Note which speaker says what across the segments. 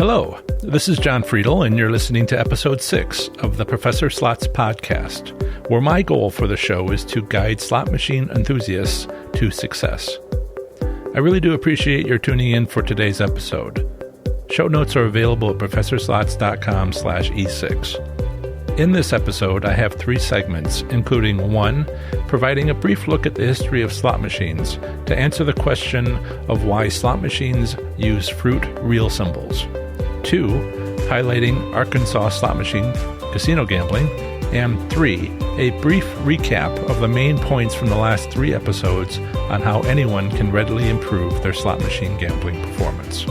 Speaker 1: Hello, this is John Friedel, and you're listening to episode 6 of the Professor Slots podcast, where my goal for the show is to guide slot machine enthusiasts to success. I really do appreciate your tuning in for today's episode. Show notes are available at professorslots.com/e6. In this episode, I have 3 segments, including 1, providing a brief look at the history of slot machines to answer the question of why slot machines use fruit real symbols. 2, highlighting Arkansas slot machine casino gambling. And 3, a brief recap of the main points from the last 3 episodes on how anyone can readily improve their slot machine gambling performance.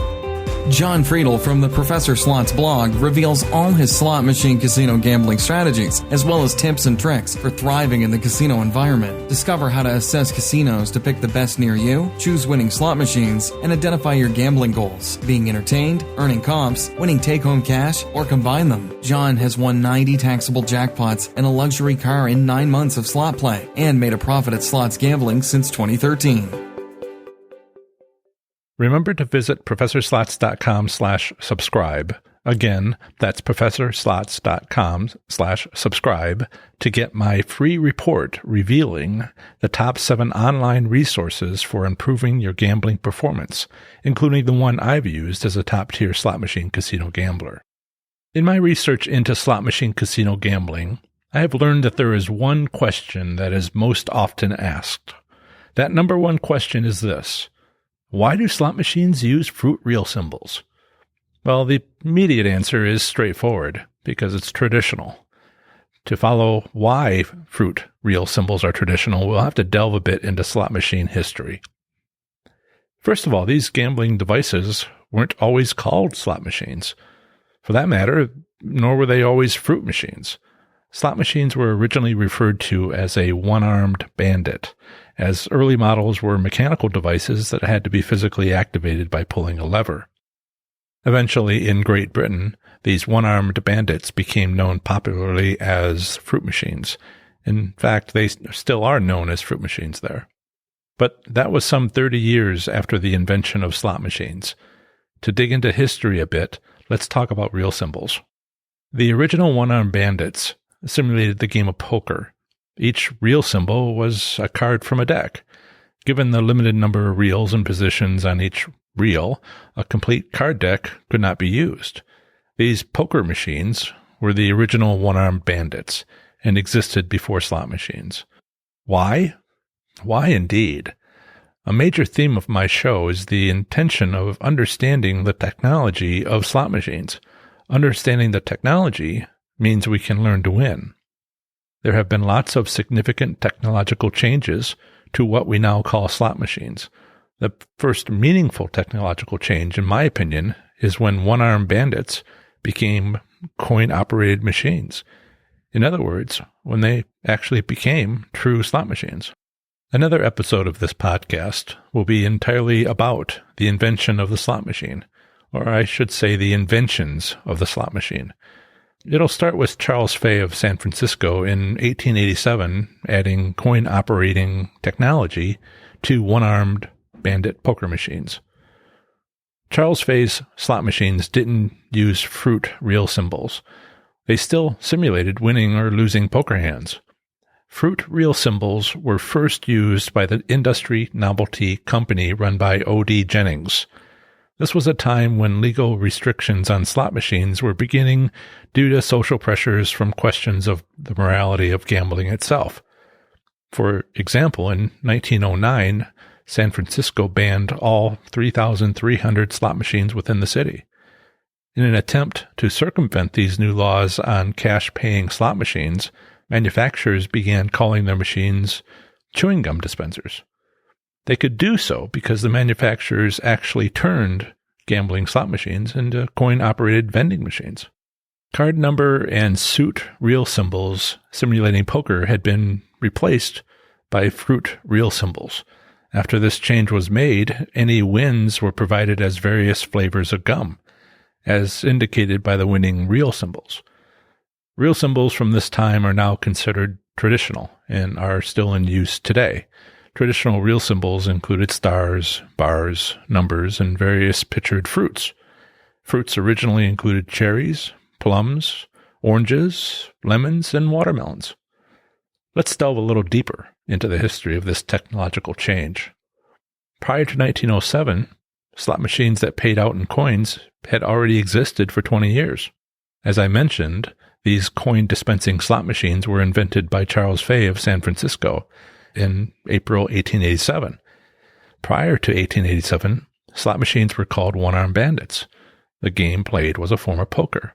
Speaker 2: John Friedel from the Professor Slots blog reveals all his slot machine casino gambling strategies, as well as tips and tricks for thriving in the casino environment. Discover how to assess casinos to pick the best near you, choose winning slot machines, and identify your gambling goals, being entertained, earning comps, winning take-home cash, or combine them. John has won 90 taxable jackpots and a luxury car in 9 months of slot play, and made a profit at slots gambling since 2013.
Speaker 1: Remember to visit professorslots.com/subscribe. Again, that's professorslots.com/subscribe to get my free report revealing the top 7 online resources for improving your gambling performance, including the one I've used as a top-tier slot machine casino gambler. In my research into slot machine casino gambling, I have learned that there is one question that is most often asked. That number 1 question is this: why do slot machines use fruit real symbols? Well, the immediate answer is straightforward, because it's traditional. To follow why fruit real symbols are traditional, we'll have to delve a bit into slot machine history. First of all, these gambling devices weren't always called slot machines. For that matter, nor were they always fruit machines. Slot machines were originally referred to as a one-armed bandit, as early models were mechanical devices that had to be physically activated by pulling a lever. Eventually, in Great Britain, these one-armed bandits became known popularly as fruit machines. In fact, they still are known as fruit machines there. But that was some 30 years after the invention of slot machines. To dig into history a bit, let's talk about real symbols. The original one-armed bandits simulated the game of poker. Each real symbol was a card from a deck. Given the limited number of reels and positions on each reel, a complete card deck could not be used. These poker machines were the original one-armed bandits and existed before slot machines. Why? Why indeed? A major theme of my show is the intention of understanding the technology of slot machines. Understanding the technology means we can learn to win. There have been lots of significant technological changes to what we now call slot machines. The first meaningful technological change, in my opinion, is when one-armed bandits became coin-operated machines. In other words, when they actually became true slot machines. Another episode of this podcast will be entirely about the invention of the slot machine, or I should say the inventions of the slot machine. It'll start with Charles Fay of San Francisco in 1887 adding coin-operating technology to one-armed bandit poker machines. Charles Fay's slot machines didn't use fruit real symbols. They still simulated winning or losing poker hands. Fruit real symbols were first used by the Industry Novelty Company run by O.D. Jennings. This was a time when legal restrictions on slot machines were beginning due to social pressures from questions of the morality of gambling itself. For example, in 1909, San Francisco banned all 3,300 slot machines within the city. In an attempt to circumvent these new laws on cash-paying slot machines, manufacturers began calling their machines chewing gum dispensers. They could do so because the manufacturers actually turned gambling slot machines into coin-operated vending machines. Card number and suit real symbols simulating poker had been replaced by fruit real symbols. After this change was made, any wins were provided as various flavors of gum, as indicated by the winning real symbols. Real symbols from this time are now considered traditional and are still in use today. Traditional real symbols included stars, bars, numbers, and various pictured fruits. Fruits originally included cherries, plums, oranges, lemons, and watermelons. Let's delve a little deeper into the history of this technological change. Prior to 1907, slot machines that paid out in coins had already existed for 20 years. As I mentioned, these coin-dispensing slot machines were invented by Charles Fay of San Francisco in April 1887. Prior to 1887, slot machines were called one-arm bandits. The game played was a form of poker.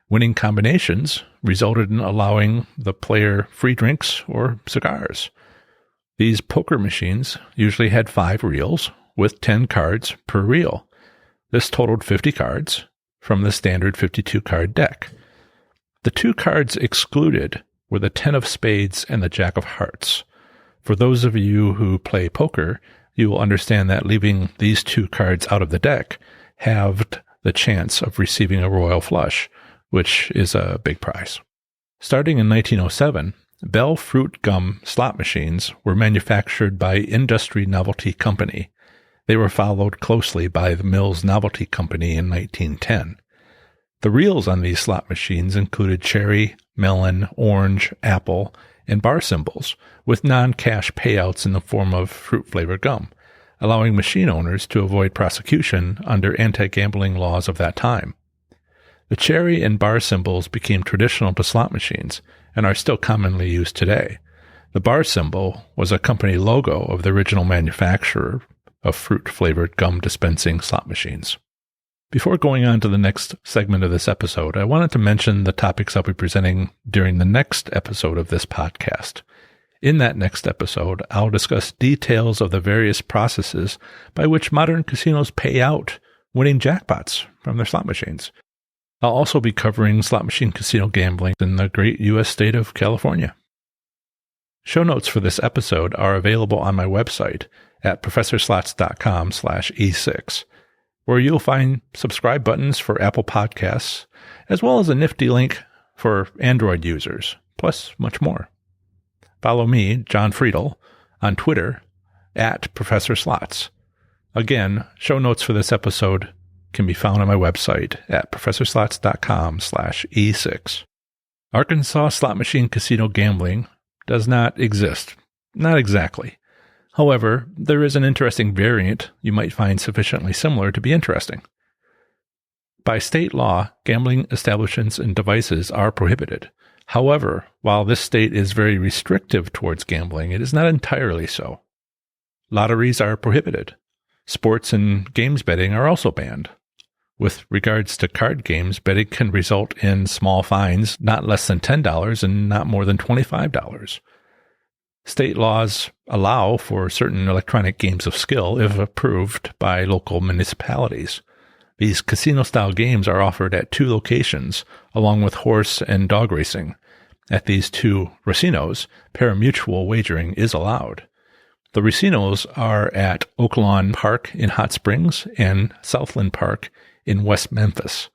Speaker 1: Winning combinations resulted in allowing the player free drinks or cigars. These poker machines usually had 5 reels with 10 cards per reel. This totaled 50 cards from the standard 52-card deck. The 2 cards excluded were the 10 of spades and the jack of hearts. For those of you who play poker, you will understand that leaving these 2 cards out of the deck halved the chance of receiving a royal flush, which is a big prize. Starting in 1907, Bell Fruit Gum slot machines were manufactured by Industry Novelty Company. They were followed closely by the Mills Novelty Company in 1910. The reels on these slot machines included cherry, melon, orange, apple, and bar symbols, with non-cash payouts in the form of fruit-flavored gum, allowing machine owners to avoid prosecution under anti-gambling laws of that time. The cherry and bar symbols became traditional to slot machines and are still commonly used today. The bar symbol was a company logo of the original manufacturer of fruit-flavored gum dispensing slot machines. Before going on to the next segment of this episode, I wanted to mention the topics I'll be presenting during the next episode of this podcast. In that next episode, I'll discuss details of the various processes by which modern casinos pay out winning jackpots from their slot machines. I'll also be covering slot machine casino gambling in the great U.S. state of California. Show notes for this episode are available on my website at professorslots.com/E6, where you'll find subscribe buttons for Apple Podcasts, as well as a nifty link for Android users, plus much more. Follow me, John Friedel, on Twitter at Professor Slots. Again, show notes for this episode can be found on my website at professorslots.com/E6. Arkansas slot machine casino gambling does not exist. Not exactly. However, there is an interesting variant you might find sufficiently similar to be interesting. By state law, gambling establishments and devices are prohibited. However, while this state is very restrictive towards gambling, it is not entirely so. Lotteries are prohibited. Sports and games betting are also banned. With regards to card games, betting can result in small fines, not less than $10 and not more than $25. State laws allow for certain electronic games of skill if approved by local municipalities. These casino-style games are offered at 2 locations, along with horse and dog racing. At these 2 racinos, pari-mutuel wagering is allowed. The racinos are at Oaklawn Park in Hot Springs and Southland Park in West Memphis.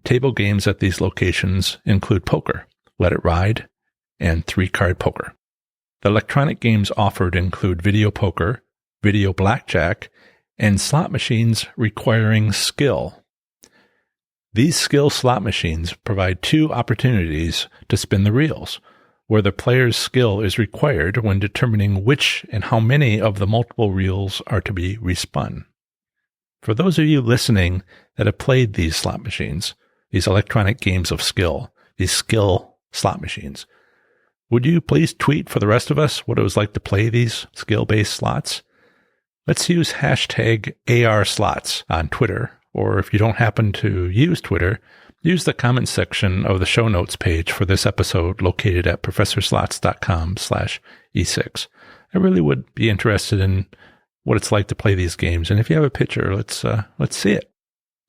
Speaker 1: Table games at these locations include poker, Let It Ride, and 3-card poker. The electronic games offered include video poker, video blackjack, and slot machines requiring skill. These skill slot machines provide 2 opportunities to spin the reels, where the player's skill is required when determining which and how many of the multiple reels are to be respun. For those of you listening that have played these slot machines, these electronic games of skill, these skill slot machines, would you please tweet for the rest of us what it was like to play these skill-based slots? Let's use hashtag ARSlots on Twitter, or if you don't happen to use Twitter, use the comment section of the show notes page for this episode located at professorslots.com/E6. I really would be interested in what it's like to play these games, and if you have a picture, let's see it.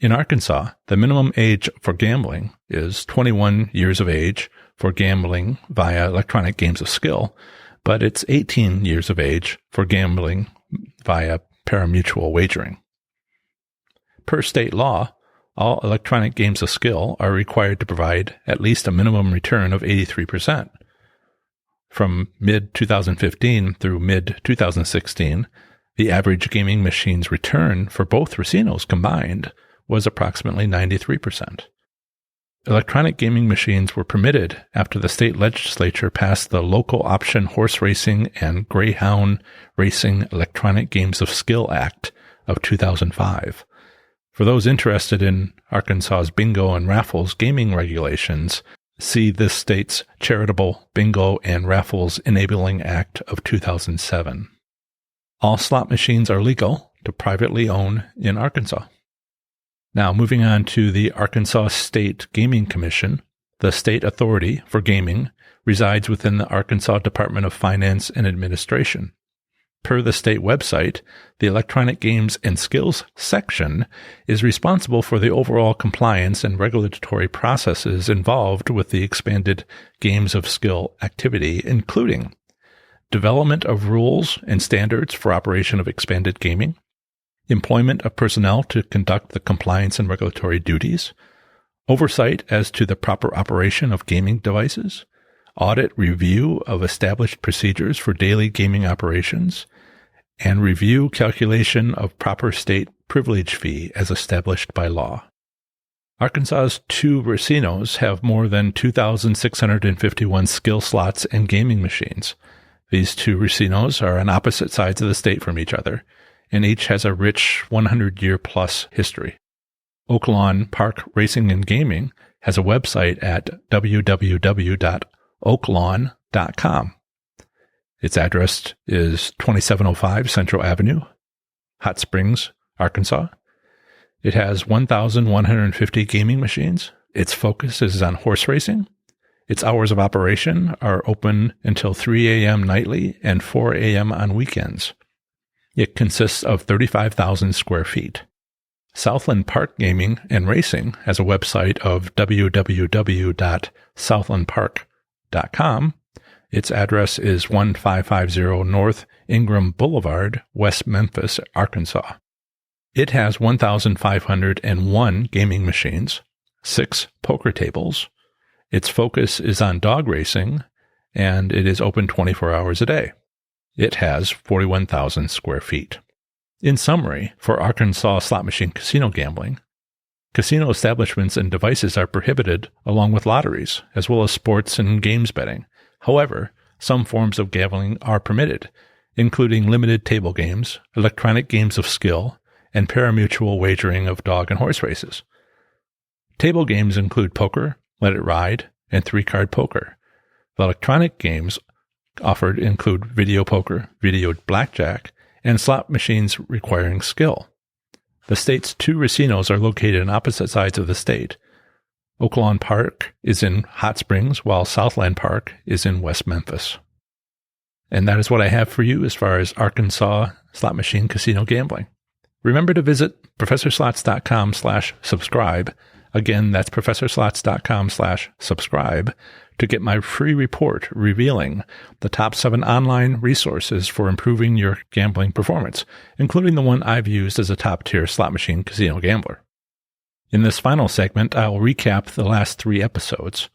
Speaker 1: In Arkansas, the minimum age for gambling is 21 years of age for gambling via electronic games of skill, but it's 18 years of age for gambling via pari-mutuel wagering. Per state law, all electronic games of skill are required to provide at least a minimum return of 83%. From mid-2015 through mid-2016, the average gaming machine's return for both racinos combined was approximately 93%. Electronic gaming machines were permitted after the state legislature passed the Local Option Horse Racing and Greyhound Racing Electronic Games of Skill Act of 2005. For those interested in Arkansas's bingo and raffles gaming regulations, see this state's Charitable Bingo and Raffles Enabling Act of 2007. All slot machines are legal to privately own in Arkansas. Now, moving on to the Arkansas State Gaming Commission, the state authority for gaming resides within the Arkansas Department of Finance and Administration. Per the state website, the Electronic Games and Skills section is responsible for the overall compliance and regulatory processes involved with the expanded games of skill activity, including development of rules and standards for operation of expanded gaming, employment of personnel to conduct the compliance and regulatory duties, oversight as to the proper operation of gaming devices, audit review of established procedures for daily gaming operations, and review calculation of proper state privilege fee as established by law. Arkansas's 2 racinos have more than 2,651 skill slots and gaming machines. These 2 racinos are on opposite sides of the state from each other, and each has a rich 100-year-plus history. Oaklawn Park Racing and Gaming has a website at www.oaklawn.com. Its address is 2705 Central Avenue, Hot Springs, Arkansas. It has 1,150 gaming machines. Its focus is on horse racing. Its hours of operation are open until 3 a.m. nightly and 4 a.m. on weekends. It consists of 35,000 square feet. Southland Park Gaming and Racing has a website of www.southlandpark.com. Its address is 1550 North Ingram Boulevard, West Memphis, Arkansas. It has 1,501 gaming machines, 6 poker tables. Its focus is on dog racing, and it is open 24 hours a day. It has 41,000 square feet. In summary, for Arkansas slot machine casino gambling, casino establishments and devices are prohibited along with lotteries, as well as sports and games betting. However, some forms of gambling are permitted, including limited table games, electronic games of skill, and pari-mutuel wagering of dog and horse races. Table games include poker, let it ride, and 3-card poker. The electronic games offered include video poker, video blackjack, and slot machines requiring skill. The state's 2 racinos are located on opposite sides of the state. Oaklawn Park is in Hot Springs, while Southland Park is in West Memphis. And that is what I have for you as far as Arkansas slot machine casino gambling. Remember to visit ProfessorSlots.com/subscribe. Again, that's ProfessorSlots.com/subscribe to get my free report revealing the top 7 online resources for improving your gambling performance, including the one I've used as a top-tier slot machine casino gambler. In this final segment, I'll recap the last 3 episodes.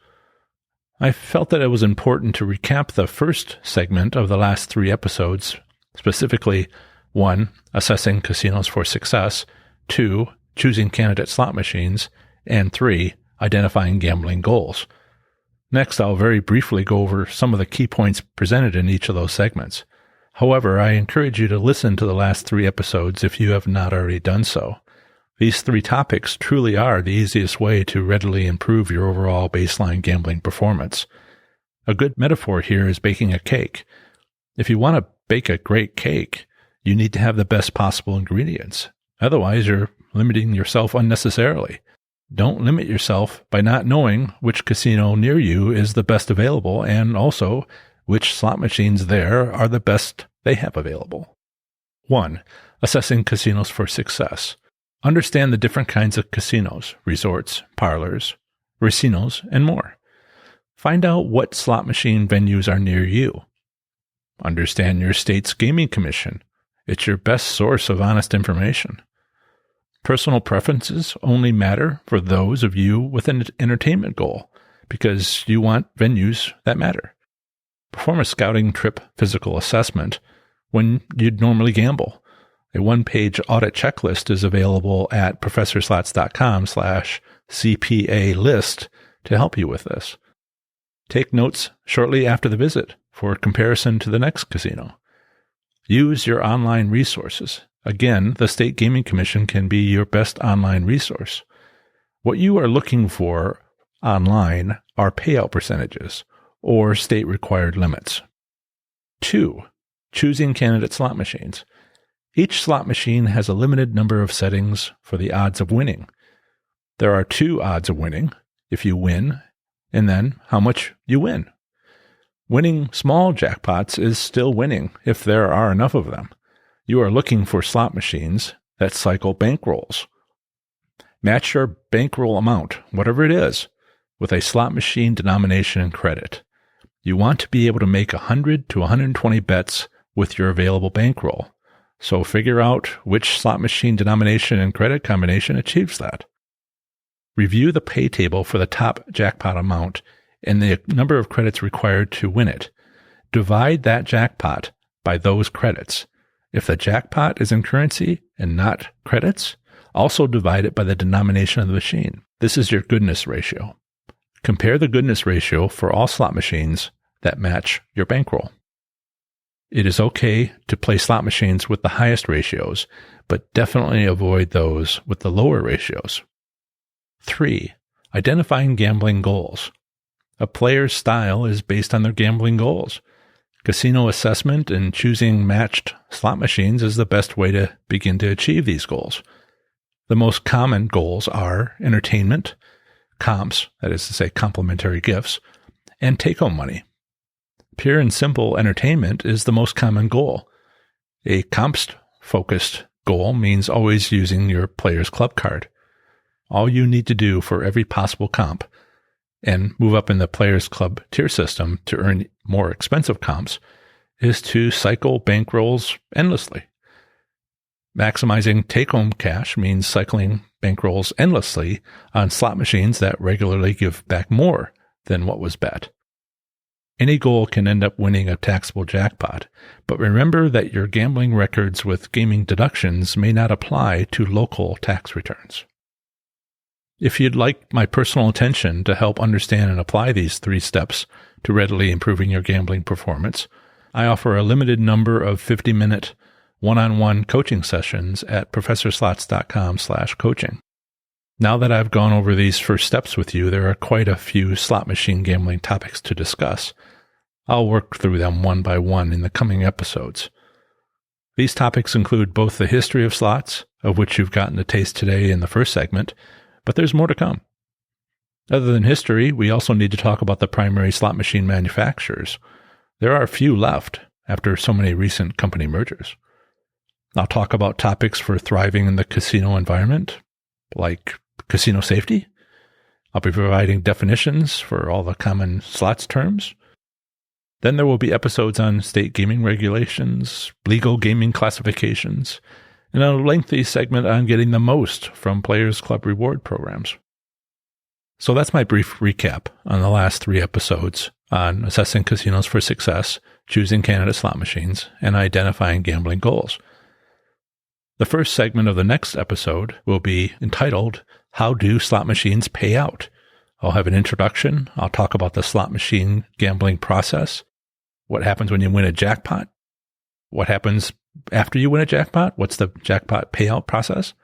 Speaker 1: I felt that it was important to recap the first segment of the last 3 episodes, specifically 1. Assessing casinos for success, 2. Choosing candidate slot machines, and 3. Identifying gambling goals. Next, I'll very briefly go over some of the key points presented in each of those segments. However, I encourage you to listen to the last 3 episodes if you have not already done so. These 3 topics truly are the easiest way to readily improve your overall baseline gambling performance. A good metaphor here is baking a cake. If you want to bake a great cake, you need to have the best possible ingredients. Otherwise, you're limiting yourself unnecessarily. Don't limit yourself by not knowing which casino near you is the best available and also which slot machines there are the best they have available. 1. Assessing casinos for success. Understand the different kinds of casinos, resorts, parlors, racinos, and more. Find out what slot machine venues are near you. Understand your state's gaming commission. It's your best source of honest information. Personal preferences only matter for those of you with an entertainment goal because you want venues that matter. Perform a scouting trip physical assessment when you'd normally gamble. A one-page audit checklist is available at professorslots.com/CPA list to help you with this. Take notes shortly after the visit for comparison to the next casino. Use your online resources. Again, the State Gaming Commission can be your best online resource. What you are looking for online are payout percentages or state-required limits. 2. Choosing candidate slot machines. Each slot machine has a limited number of settings for the odds of winning. There are 2 odds of winning, if you win, and then how much you win. Winning small jackpots is still winning if there are enough of them. You are looking for slot machines that cycle bankrolls. Match your bankroll amount, whatever it is, with a slot machine denomination and credit. You want to be able to make 100 to 120 bets with your available bankroll. So figure out which slot machine denomination and credit combination achieves that. Review the pay table for the top jackpot amount and the number of credits required to win it. Divide that jackpot by those credits. If the jackpot is in currency and not credits, also divide it by the denomination of the machine. This is your goodness ratio. Compare the goodness ratio for all slot machines that match your bankroll. It is okay to play slot machines with the highest ratios, but definitely avoid those with the lower ratios. 3. Identifying gambling goals. A player's style is based on their gambling goals. Casino assessment and choosing matched slot machines is the best way to begin to achieve these goals. The most common goals are entertainment, comps, that is to say complimentary gifts, and take-home money. Pure and simple entertainment is the most common goal. A comps-focused goal means always using your player's club card. All you need to do for every possible comp and move up in the player's club tier system to earn more expensive comps is to cycle bankrolls endlessly. Maximizing take-home cash means cycling bankrolls endlessly on slot machines that regularly give back more than what was bet. Any goal can end up winning a taxable jackpot, but remember that your gambling records with gaming deductions may not apply to local tax returns. If you'd like my personal attention to help understand and apply these 3 steps to readily improving your gambling performance, I offer a limited number of 50-minute one-on-one coaching sessions at professorslots.com/coaching. Now that I've gone over these first steps with you, there are quite a few slot machine gambling topics to discuss. I'll work through them one by one in the coming episodes. These topics include both the history of slots, of which you've gotten a taste today in the first segment, but there's more to come. Other than history, we also need to talk about the primary slot machine manufacturers. There are few left after so many recent company mergers. I'll talk about topics for thriving in the casino environment, like casino safety. I'll be providing definitions for all the common slots terms. Then there will be episodes on state gaming regulations, legal gaming classifications, and a lengthy segment on getting the most from Players Club reward programs. So that's my brief recap on the last 3 episodes on assessing casinos for success, choosing candidate slot machines, and identifying gambling goals. The first segment of the next episode will be entitled, How Do Slot Machines Pay Out? I'll have an introduction. I'll talk about the slot machine gambling process. What happens when you win a jackpot? What happens after you win a jackpot? What's the jackpot payout process?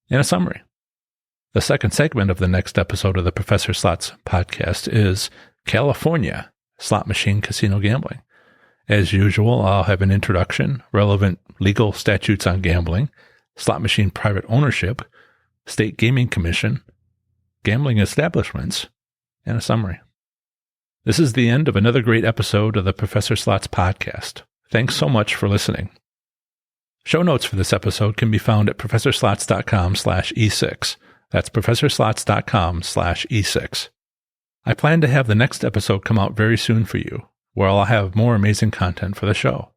Speaker 1: And a summary. The second segment of the next episode of the Professor Slots podcast is California Slot Machine Casino Gambling. As usual, I'll have an introduction, relevant legal statutes on gambling, slot machine private ownership, State Gaming Commission, gambling establishments, and a summary. This is the end of another great episode of the Professor Slots podcast. Thanks so much for listening. Show notes for this episode can be found at professorslots.com/E6. That's professorslots.com/E6. I plan to have the next episode come out very soon for you, where I'll have more amazing content for the show.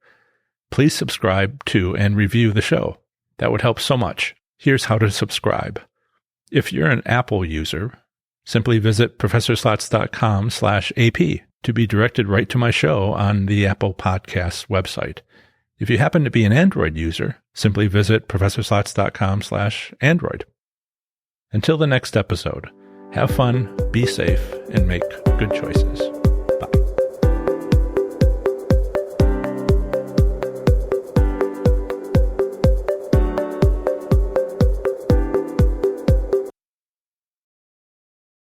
Speaker 1: Please subscribe to and review the show. That would help so much. Here's how to subscribe. If you're an Apple user, simply visit professorslots.com/AP to be directed right to my show on the Apple Podcasts website. If you happen to be an Android user, simply visit professorslots.com/Android. Until the next episode, have fun, be safe, and make good choices.